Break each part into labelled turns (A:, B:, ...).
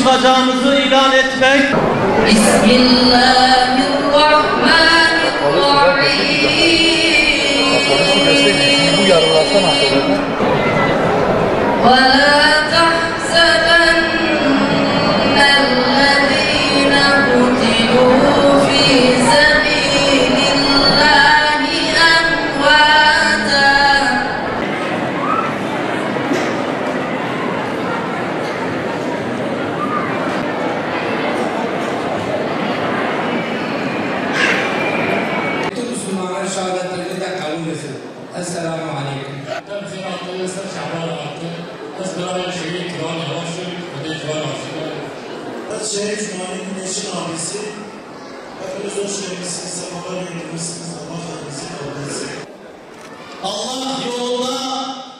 A: buluşacağımızı ilan etmek.
B: Şehir Cumhuriyeti'nin eşin abisi, hepiniz hoş gelmişsiniz, sefalar getirmişsiniz, Allah kendinizi kabul etsin.
A: Allah yolunda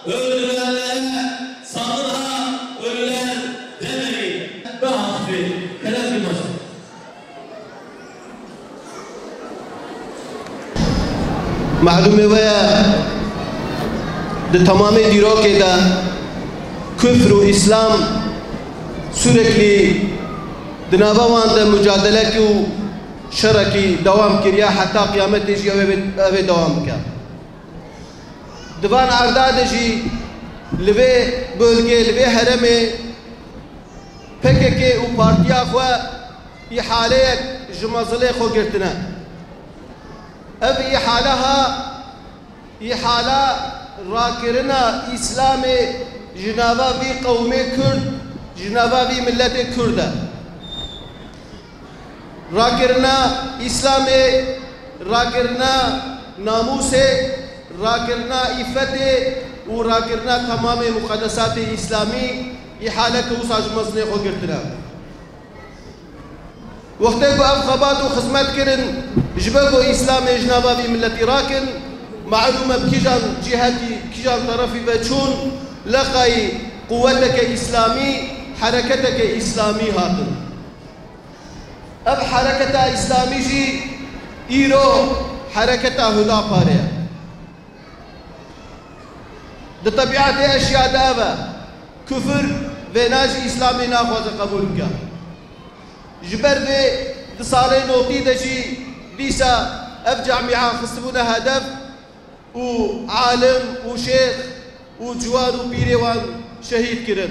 A: öldürenlere, sanırha ölüler demeyin. Ve hafif, helal bir maçı.
C: معلومه ویا ده تمام دیراکه ده کفر و اسلام sürekli دنابوان ده mücadele ki و şeraki devam kiriya hatta kıyamet deji eve devam kar. Divan arda deji lve bölge lve hereme PKK u partiya xwe ihaleyek jimazile xwe girtine. Ev ihala rakirina İslam'ı jinava vi kavmi Kürt jinava vi milleti Kürt'e. Rakirna İslam'ı, rakirna namus'e, rakirna iffet'e ve rakirna tamamı mukaddesat-ı İslami ihaleke usaj mazne xo girtine. Vakte bu ev xabat ve hizmet kirin jibego İslam'ı jinava vi milleti rakin معلومة بكيجان جهتي كيجان طرفي بچون لقي قوتك إسلامي حركتك إسلامي هاتن أب حركة إسلامي جي إيرو حركة هدا باريا ده طبيعة أشياء دابا كفر وناج إسلامي ناخوز قبول كا جبر في دصالي نوتي دجي ديسا أب جامعة خصبونا هدف وعالم وشيخ وجوار وبيريوان شهيد كرن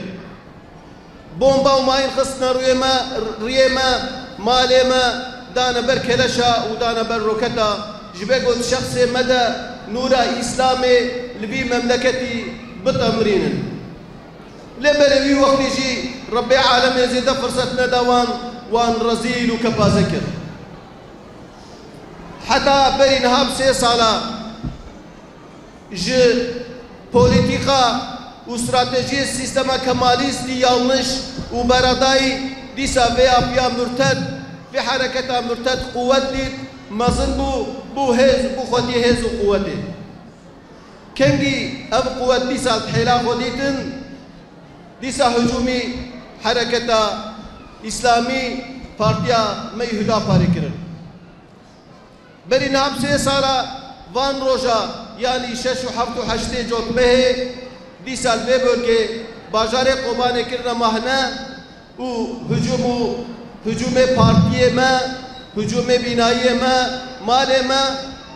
C: بومبا وماين خصنا ريما مالما دانا بر كلشا ودانا بر روكتا جبقوا شخص مدى نورا إسلامي لبي مملكتي بتمرين لبلوي وقت يجي ربي عالم يزيد فرصتنا دوان وان رزيل وكبازكر حتى بري نهاب 3 سالا ji politika u strateji sistema kemalisti yanlış u beradayı disa ve yapıya mürted ve hareketa mürted kuvvetli mazın bu hez bu khodi hez u kuvveti kengi ev kuvvet disa hela khoditin disa hücumi hareketa İslami partiya meyhuda parikirin beri namse sara van roja yani 6 و 7 جوتمه دی سال به بلکه بازار قومانه کرنا مهنه و هجوم پارتیه ما هجوم بینایی ما مال ما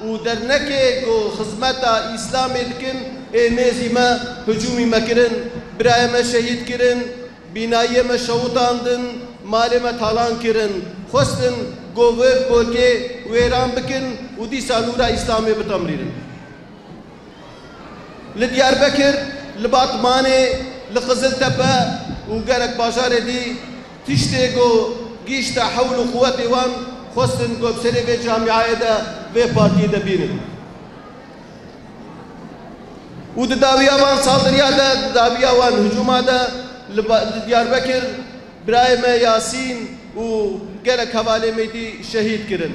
C: و درنکه گو خدمت اسلام دکن نزی ما هجومی مکرن برای ما شهید کرن بینایی ما شوطاندن مال ما تالان کرن خواستن گو بلکه ویران بکن و دی سالورا اسلامی بتمریرن لدياربكر لباطمانه لقزلتبه وقالك باشار دي تشتيقو قيشتا حول قوتي وان خصن قو بسري في جامعة دا في بارتي دا بينن ودداويا وان صادريا دا دداويا وان هجوما دا لدياربكر برايم ياسين وقالك حوالي ميدي شهيد كرن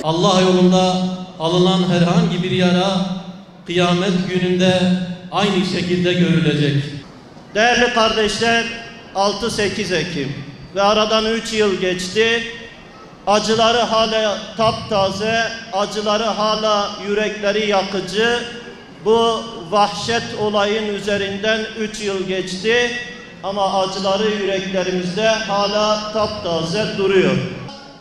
A: Allah yolunda alınan herhangi bir yara kıyamet gününde aynı şekilde görülecek.
D: Değerli kardeşler, 6-8 Ekim ve aradan 3 yıl geçti. Acıları hala taptaze, acıları hala yürekleri yakıcı. Bu vahşet olayın üzerinden 3 yıl geçti ama acıları yüreklerimizde hala taptaze duruyor.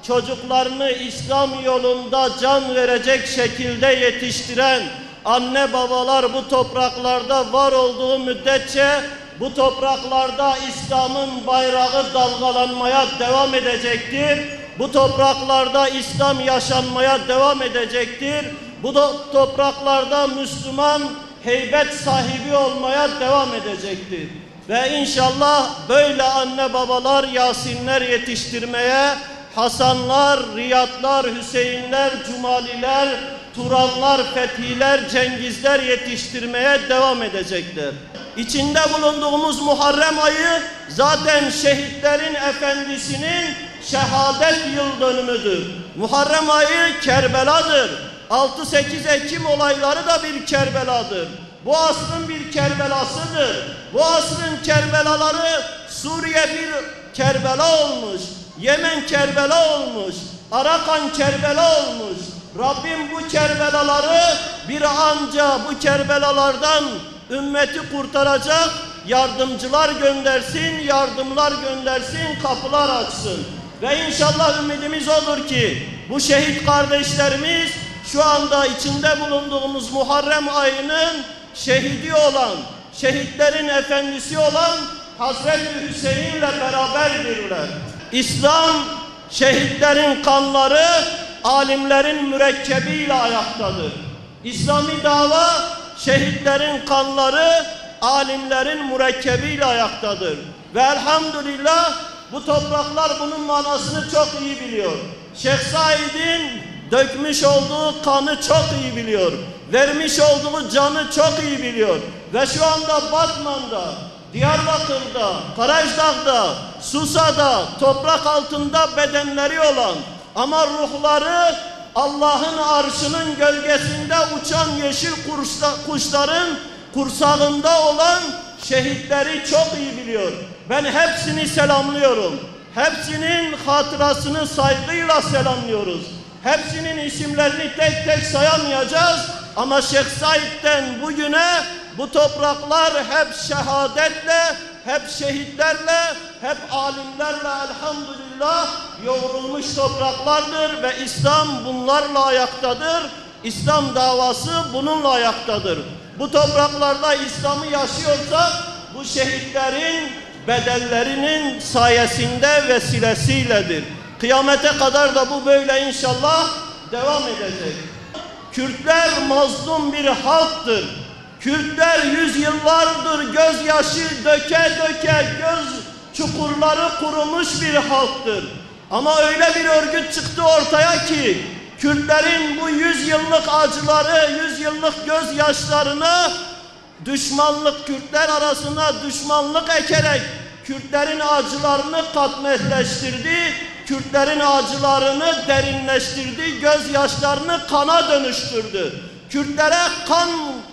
D: Çocuklarını İslam yolunda can verecek şekilde yetiştiren anne babalar bu topraklarda var olduğu müddetçe bu topraklarda İslam'ın bayrağı dalgalanmaya devam edecektir. Bu topraklarda İslam yaşanmaya devam edecektir. Bu topraklarda Müslüman heybet sahibi olmaya devam edecektir. Ve inşallah böyle anne babalar, Yasinler yetiştirmeye, Hasanlar, Riyadlar, Hüseyinler, Cumaliler, Turanlar, Fethiler, Cengizler yetiştirmeye devam edecekler. İçinde bulunduğumuz Muharrem ayı zaten şehitlerin efendisinin şehadet yıl dönümüdür. Muharrem ayı Kerbela'dır. 6-8 Ekim olayları da bir Kerbela'dır. Bu asrın bir Kerbela'sıdır. Bu asrın Kerbelaları Suriye bir Kerbela olmuş. Yemen Kerbela olmuş. Arakan Kerbela olmuş. Rabbim bu Kerbelaları bir anca bu Kerbelalardan ümmeti kurtaracak yardımcılar göndersin, yardımlar göndersin, kapılar açsın. Ve inşallah ümidimiz odur ki bu şehit kardeşlerimiz şu anda içinde bulunduğumuz Muharrem ayının şehidi olan, şehitlerin efendisi olan Hazreti Hüseyin'le beraberdirler. İslam şehitlerin kanları alimlerin mürekkebiyle ayaktadır. İslami dava şehitlerin kanları alimlerin mürekkebiyle ayaktadır. Ve elhamdülillah bu topraklar bunun manasını çok iyi biliyor. Şeyh Said'in dökmüş olduğu kanı çok iyi biliyor. Vermiş olduğu canı çok iyi biliyor. Ve şu anda Batman'da, Diyarbakır'da, Karajdağ'da, Susa'da, toprak altında bedenleri olan ama ruhları Allah'ın arşının gölgesinde uçan yeşil kuşların kursağında olan şehitleri çok iyi biliyor. Ben hepsini selamlıyorum. Hepsinin hatırasını saygıyla selamlıyoruz. Hepsinin isimlerini tek tek sayamayacağız ama Şeyh Said'den bugüne bu topraklar hep şehadetle, hep şehitlerle, hep alimlerle elhamdülillah yoğrulmuş topraklardır ve İslam bunlarla ayaktadır. İslam davası bununla ayaktadır. Bu topraklarda İslam'ı yaşıyorsak bu şehitlerin bedellerinin sayesinde vesilesiyledir. Kıyamete kadar da bu böyle inşallah devam edecek. Kürtler mazlum bir halktır. Kürtler yüzyıllardır gözyaşı döke döke göz çukurları kurumuş bir halktır. Ama öyle bir örgüt çıktı ortaya ki Kürtlerin bu 100 yıllık acıları, 100 yıllık gözyaşlarını düşmanlık, Kürtler arasına düşmanlık ekerek Kürtlerin acılarını katmerleştirdi, Kürtlerin acılarını derinleştirdi, gözyaşlarını kana dönüştürdü. Kürtlere kan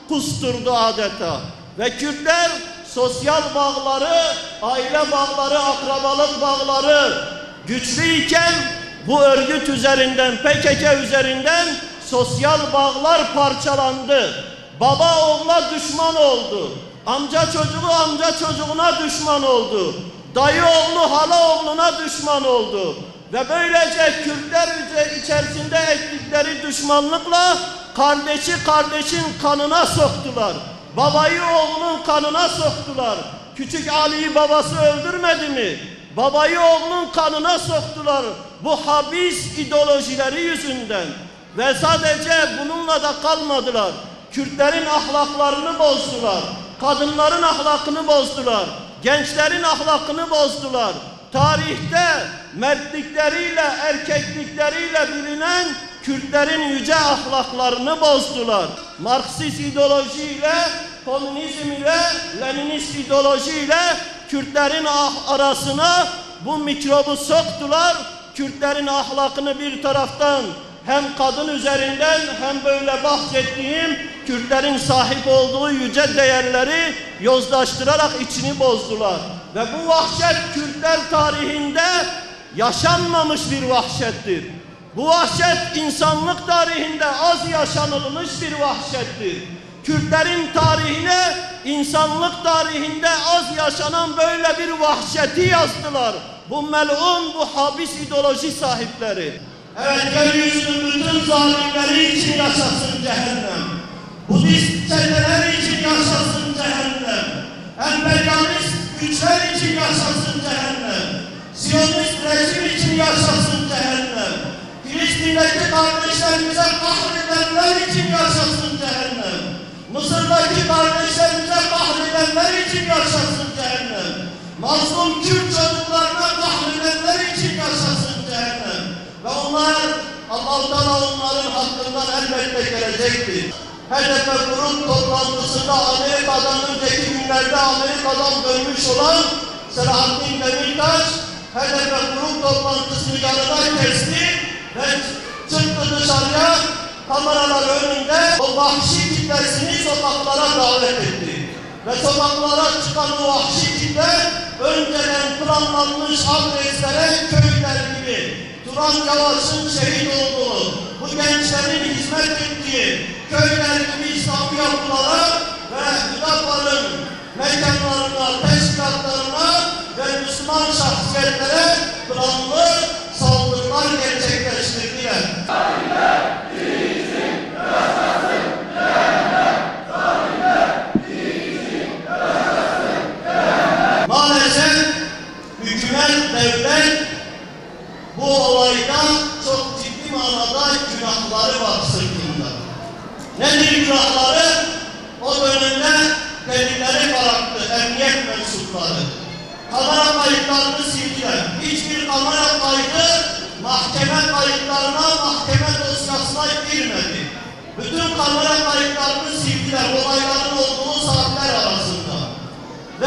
D: kusturdu adeta. Ve Kürtler sosyal bağları, aile bağları, akrabalık bağları güçlüyken bu örgüt üzerinden, PKK üzerinden sosyal bağlar parçalandı. Baba oğula düşman oldu. Amca çocuğu amca çocuğuna düşman oldu. Dayı oğlu hala oğluna düşman oldu. Ve böylece Kürtler içerisinde ettikleri düşmanlıkla kardeşi kardeşin kanına soktular. Babayı oğlunun kanına soktular. Küçük Ali'yi babası öldürmedi mi? Babayı oğlunun kanına soktular. Bu habis ideolojileri yüzünden. Ve sadece bununla da kalmadılar. Kürtlerin ahlaklarını bozdular. Kadınların ahlakını bozdular. Gençlerin ahlakını bozdular. Tarihte mertlikleriyle, erkeklikleriyle bilinen Kürtlerin yüce ahlaklarını bozdular. Marksist ideolojiyle, komünizm ile, Leninist ideolojiyle Kürtlerin arasına bu mikrobu soktular. Kürtlerin ahlakını bir taraftan hem kadın üzerinden hem böyle bahsettiğim Kürtlerin sahip olduğu yüce değerleri yozlaştırarak içini bozdular. Ve bu vahşet Kürtler tarihinde yaşanmamış bir vahşettir. Bu vahşet insanlık tarihinde az yaşanılmış bir vahşettir. Kürtlerin tarihine insanlık tarihinde az yaşanan böyle bir vahşeti yazdılar. Bu melun, bu habis ideoloji sahipleri. Evet, yeryüzünün bütün zalimleri için yaşasın cehennem. Budist çeteler için yaşasın cehennem. Emperyalist güçler için yaşasın cehennem. Siyonist rejim için yaşasın cehennem. Filistin'deki kardeşlerimize kahredenler için yaşasın cehennem. Mısır'daki kardeşlerimize kahredenler için yaşasın cehennem. Mazlum Kürt çocuklarına kahredenler için yaşasın cehennem. Ve onlar, Allah-u Teala onların hakkından elbette gelecektir. HDP grup toplantısında Amerika'dan önceki günlerde Amerika'dan dönmüş olan Selahattin Demirtaş, HDP grup toplantısını yarıda kesti ve çıktı dışarıya, kameralar önünde o vahşi kitlesini sokaklara davet etti. Ve sokaklara çıkan o vahşi kitle önceden planlanmış adreslere köyler gibi Turan Yavaş'ın şehit olduğu, bu gençlerin hizmet ettiği köyler gibi İslami yapılara ve Hüdapar'ın mekanlarına, teşkilatlarına ve Müslüman şahsiyetlere planlı saldırılar gerçekleştirdiler. Maalesef hükümet, devlet bu olayda çok ciddi manada günahları var sırtında. Nedir günahları? O dönemde delilleri bıraktı emniyet mensupları. Kamera kayıtlarını sildiler. Hiçbir kamera kaydı mahkeme kayıtlarına, mahkeme dosyasına girmedi. Bütün kamera kayıtlarını sildiler olayların olduğu saatler arasında. Ve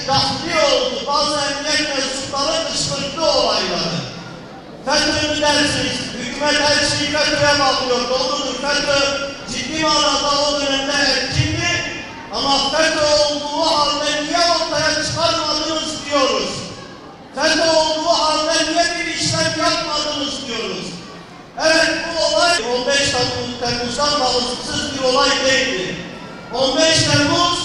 D: tahliye oldu. Bazı emniyet mensupları kışkırttı olayları. FETÖ'nü dersiniz, hükümet her şeyi FETÖ'ye bağlıyor, doğrudur. FETÖ ciddi manada o dönemde etkindi ama FETÖ olduğu halde niye ortaya çıkarmadınız diyoruz. FETÖ olduğu halde niye bir işlem yapmadınız diyoruz. Evet, bu olay 15 Temmuz'dan bağımsız bir olay değildi. 15 Temmuz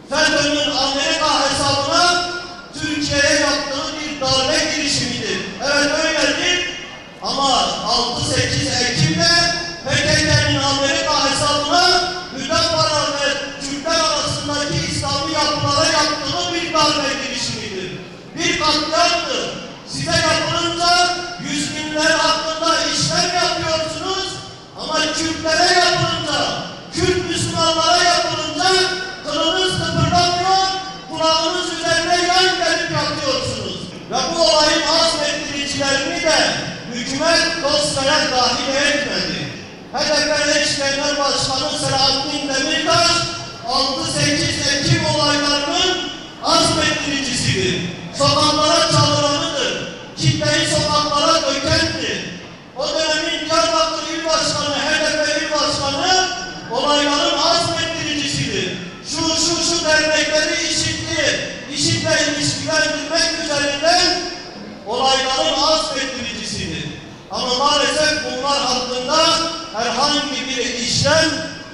D: FETÖ'nün Amerika hesabına Türkiye'ye yaptığı bir darbe girişimidir. Evet öyledir ama 6-8 Ekim'de PKK'nın Amerika hesabına Hüdapar ve Türkler arasındaki İslami yapılara yaptığı bir darbe girişimidir. Bir katliamdır. Size yapılınca yüz binler hakkında işlem yapıyorsunuz ama Kürtlere yapılınca, Kürt Müslümanlara yapılınca kılınız kıpırdamıyor, kulağınız üzerine yan gelip yapıyorsunuz. Ve bu olayın azmettiricilerini de hükümet dosyaya dahil etmedi. HDP eş genel başkanı Selahattin Demirtaş 6-8 Ekim olaylarının azmettiricisidir. Sokaklara çalıranıdır. Kitleyi sokaklara dökendir. O dönemin Diyarbakır İl Başkanı, HDP İl Başkanı olayların azmettiricisidir. Şu dernekleri IŞİD'le ilişkilendirmek üzerinden olayların azmettiricisidir. Ama maalesef bunlar hakkında herhangi bir işlem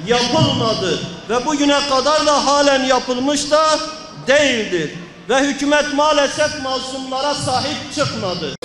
D: yapılmadı. Ve bugüne kadar da halen yapılmış da değildir. Ve hükümet maalesef mazlumlara sahip çıkmadı.